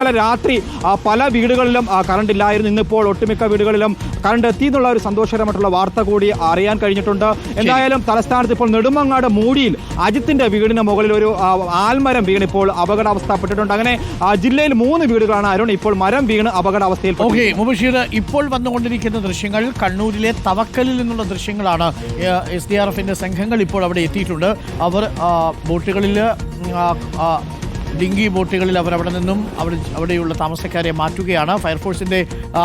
രാത്രി പല വീടുകളിലും കറണ്ട് ഇല്ലായിരുന്നു. ഇന്നിപ്പോൾ ഒട്ടുമിക്ക വീടുകളിലും കറണ്ട് എത്തി എന്നുള്ള ഒരു സന്തോഷകരമായിട്ടുള്ള വാർത്ത കൂടി അറിയാൻ കഴിഞ്ഞിട്ടുണ്ട്. എന്തായാലും തലസ്ഥാനത്ത് ഇപ്പോൾ നെടുമങ്ങാട് മൂടിയിൽ അജിത്തിന്റെ വീടിന് മുകളിൽ ഒരു ആൽമരം വീണ് ഇപ്പോൾ അപകടാവസ്ഥപ്പെട്ടിട്ടുണ്ട്. അങ്ങനെ ജില്ലയിൽ 3 വീടുകളാണ് അരുൺ ഇപ്പോൾ മരം വീണ് അപകടാവസ്ഥയിൽ. മുബഷീർ, ഇപ്പോൾ വന്നുകൊണ്ടിരിക്കുന്ന ദൃശ്യങ്ങൾ കണ്ണൂരിലെ തവക്കലിൽ നിന്നുള്ള ദൃശ്യങ്ങളാണ്. SDRFന്റെ സംഘങ്ങൾ ഇപ്പോൾ അവിടെ എത്തിയിട്ടുണ്ട്. അവർ ബോട്ടുകളിൽ ഡിങ്കി ബോട്ടുകളിൽ അവിടെ നിന്നും അവിടെയുള്ള താമസക്കാരെ മാറ്റുകയാണ്. ഫയർഫോഴ്സിന്റെ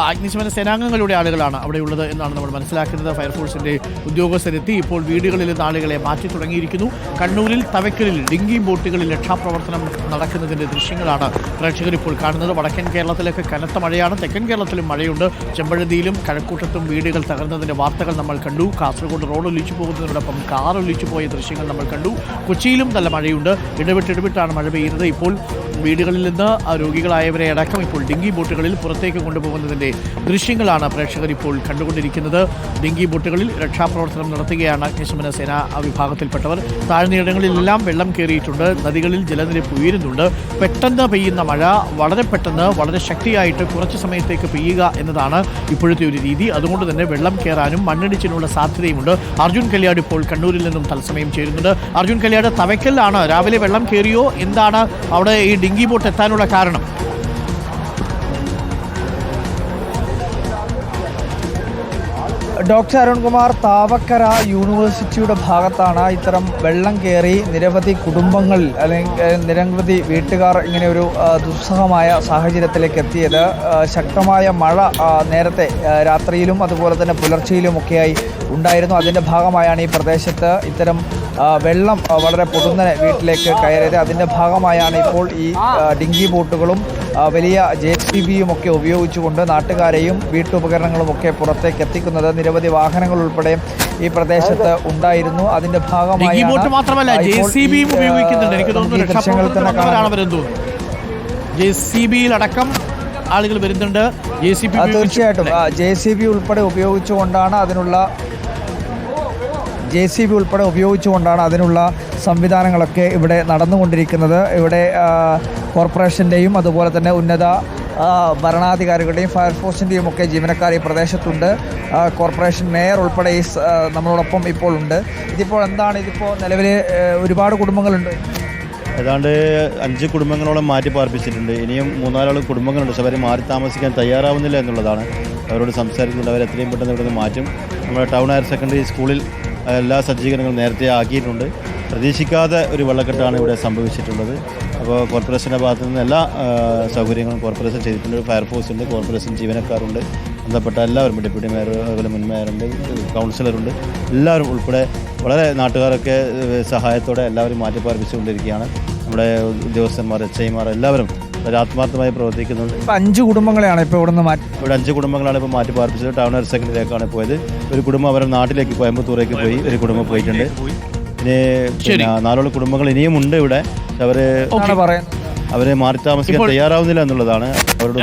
അഗ്നിശമന സേനാംഗങ്ങളുടെ ആളുകളാണ് അവിടെയുള്ളത് എന്നാണ് നമ്മൾ മനസ്സിലാക്കുന്നത്. ഫയർഫോഴ്സിന്റെ ഉദ്യോഗസ്ഥരെത്തി ഇപ്പോൾ വീടുകളിൽ നിന്ന് ആളുകളെ മാറ്റി തുടങ്ങിയിരിക്കുന്നു. കണ്ണൂരിൽ തവക്കലിൽ ഡിങ്കി ബോട്ടുകളിൽ രക്ഷാപ്രവർത്തനം നടക്കുന്നതിന്റെ ദൃശ്യങ്ങളാണ് പ്രേക്ഷകർ ഇപ്പോൾ കാണുന്നത്. വടക്കൻ കേരളത്തിലൊക്കെ കനത്ത മഴയാണ്, തെക്കൻ കേരളത്തിലും മഴയുണ്ട്. ചെമ്പഴന്തിയിലും കഴക്കൂട്ടത്തും വീടുകൾ തകർന്നതിന്റെ വാർത്തകൾ നമ്മൾ കണ്ടു. കാസർഗോഡ് റോഡ് ഒലിച്ചു പോകുന്നതിനോടൊപ്പം കാർ ഒലിച്ചു പോയ ദൃശ്യങ്ങൾ നമ്മൾ കണ്ടു. കൊച്ചിയിലും നല്ല മഴയുണ്ട്. ഇടവിട്ടിടവിട്ടാണ് മഴ പെയ്യുന്നത്. ഇപ്പോൾ വീടുകളിൽ നിന്ന് രോഗികളായവരെ അടക്കം ഇപ്പോൾ ഡിങ്കി ബോട്ടുകളിൽ പുറത്തേക്ക് കൊണ്ടുപോകുന്നതിൻ്റെ ദൃശ്യങ്ങളാണ് പ്രേക്ഷകർ ഇപ്പോൾ കണ്ടുകൊണ്ടിരിക്കുന്നത്. ഡിങ്കി ബോട്ടുകളിൽ രക്ഷാപ്രവർത്തനം നടത്തുകയാണ് അഗ്നിശമന സേനാ വിഭാഗത്തിൽപ്പെട്ടവർ. താഴ്ന്നയിടങ്ങളിലെല്ലാം വെള്ളം കയറിയിട്ടുണ്ട്. നദികളിൽ ജലനിരപ്പ് ഉയരുന്നുണ്ട്. പെട്ടെന്ന് പെയ്യുന്ന മഴ വളരെ പെട്ടെന്ന് വളരെ ശക്തിയായിട്ട് കുറച്ച് സമയത്തേക്ക് പെയ്യുക എന്നതാണ് ഇപ്പോഴത്തെ ഒരു രീതി. അതുകൊണ്ട് തന്നെ വെള്ളം കയറാനും മണ്ണിടിച്ചിനുള്ള സാധ്യതയുമുണ്ട്. അർജുൻ കല്യാട് ഇപ്പോൾ കണ്ണൂരിൽ നിന്നും തത്സമയം ചേരുന്നുണ്ട്. അർജുൻ കല്യാട്, തവക്കലിലാണ് രാവിലെ വെള്ളം കയറിയോ? എന്താണ് അവിടെ ഈ ഡിങ്കി ബോട്ട് എത്താനുള്ള കാരണം? ഡോക്ടർ അരുൺകുമാർ, താവക്കര യൂണിവേഴ്സിറ്റിയുടെ ഭാഗത്താണ് ഇത്തരം വെള്ളം കയറി നിരവധി കുടുംബങ്ങൾ അല്ലെങ്കിൽ നിരവധി വീട്ടുകാർ ഇങ്ങനെ ഒരു ദുസ്സഹമായ സാഹചര്യത്തിലേക്ക് എത്തിയത്. ശക്തമായ മഴ നേരത്തെ രാത്രിയിലും അതുപോലെ തന്നെ പുലർച്ചയിലുമൊക്കെയായി ഉണ്ടായിരുന്നു. അതിൻ്റെ ഭാഗമായാണ് ഈ പ്രദേശത്ത് ഇത്തരം വെള്ളം വളരെ പൊടുന്നനെ വീട്ടിലേക്ക് കയറിയത്. അതിൻ്റെ ഭാഗമായാണ് ഇപ്പോൾ ഈ ഡിങ്കി ബോട്ടുകളും വലിയ JCBയും ഒക്കെ ഉപയോഗിച്ചുകൊണ്ട് നാട്ടുകാരെയും വീട്ടുപകരണങ്ങളുമൊക്കെ പുറത്തേക്ക് എത്തിക്കുന്നത്. നിരവധി വാഹനങ്ങൾ ഉൾപ്പെടെ ഈ പ്രദേശത്ത് ഉണ്ടായിരുന്നു. അതിന്റെ ഭാഗമായി അടക്കം ആളുകൾ വരുന്നുണ്ട്. തീർച്ചയായിട്ടും JCB ഉൾപ്പെടെ ഉപയോഗിച്ചുകൊണ്ടാണ് അതിനുള്ള സംവിധാനങ്ങളൊക്കെ ഇവിടെ നടന്നുകൊണ്ടിരിക്കുന്നത്. ഇവിടെ കോർപ്പറേഷൻ്റെയും അതുപോലെ തന്നെ ഉന്നത ഭരണാധികാരികളുടെയും ഫയർഫോഴ്സിൻ്റെയും ഒക്കെ ജീവനക്കാർ ഈ പ്രദേശത്തുണ്ട്. കോർപ്പറേഷൻ മേയർ ഉൾപ്പെടെ നമ്മളോടൊപ്പം ഇപ്പോൾ ഉണ്ട്. ഇതിപ്പോൾ നിലവിൽ ഒരുപാട് കുടുംബങ്ങളുണ്ട്. ഏതാണ്ട് 5 കുടുംബങ്ങളോളം മാറ്റി പാർപ്പിച്ചിട്ടുണ്ട്. ഇനിയും 3-4 കുടുംബങ്ങളുണ്ട്. പക്ഷേ അവർ മാറി താമസിക്കാൻ തയ്യാറാവുന്നില്ല എന്നുള്ളതാണ്. അവരോട് സംസാരിക്കുന്നുണ്ട്. അവർ എത്രയും പെട്ടെന്ന് ഇവിടുന്ന് മാറ്റും. നമ്മുടെ ടൗൺ ഹയർ സെക്കൻഡറി സ്കൂളിൽ എല്ലാ സജ്ജീകരണങ്ങളും നേരത്തെ ആക്കിയിട്ടുണ്ട്. പ്രതീക്ഷിക്കാതെ ഒരു വെള്ളക്കെട്ടാണ് ഇവിടെ സംഭവിച്ചിട്ടുള്ളത്. അപ്പോൾ കോർപ്പറേഷൻ്റെ ഭാഗത്തു നിന്ന് എല്ലാ സൗകര്യങ്ങളും കോർപ്പറേഷൻ ചെയ്തിട്ടുണ്ട്. ഫയർഫോഴ്സ് ഉണ്ട്, കോർപ്പറേഷൻ ജീവനക്കാരുണ്ട്, ബന്ധപ്പെട്ട എല്ലാവരും, ഡെപ്യൂട്ടി മേയർ, അതുപോലെ മുൻ മേയറുണ്ട്, കൗൺസിലറുണ്ട്, എല്ലാവരും ഉൾപ്പെടെ വളരെ നാട്ടുകാരൊക്കെ സഹായത്തോടെ എല്ലാവരും മാറ്റിപ്പാർപ്പിച്ചുകൊണ്ടിരിക്കുകയാണ്. നമ്മുടെ ഉദ്യോഗസ്ഥന്മാർ, HIമാർ എല്ലാവരും ഒരു ആത്മാർത്ഥമായി പ്രവർത്തിക്കുന്നുണ്ട്. 5 കുടുംബങ്ങളെയാണ് ഇപ്പോൾ ഇവിടെ 5 കുടുംബങ്ങളാണ് ഇപ്പോൾ മാറ്റിപ്പാർപ്പിച്ചത്. ടൗൺ ഹയർ സെക്കൻഡറിയിലേക്കാണ് പോയത്. ഒരു കുടുംബം അവരുടെ നാട്ടിലേക്ക് കോയമ്പത്തൂരേക്ക് പോയി. ഒരു കുടുംബം പോയിട്ടുണ്ട്. ഇനി 4 കുടുംബങ്ങൾ ഇനിയും ഉണ്ട് ഇവിടെ. അവര് മാറി താമസിക്കാൻ തയ്യാറാവുന്നില്ല എന്നുള്ളതാണ് അവരുടെ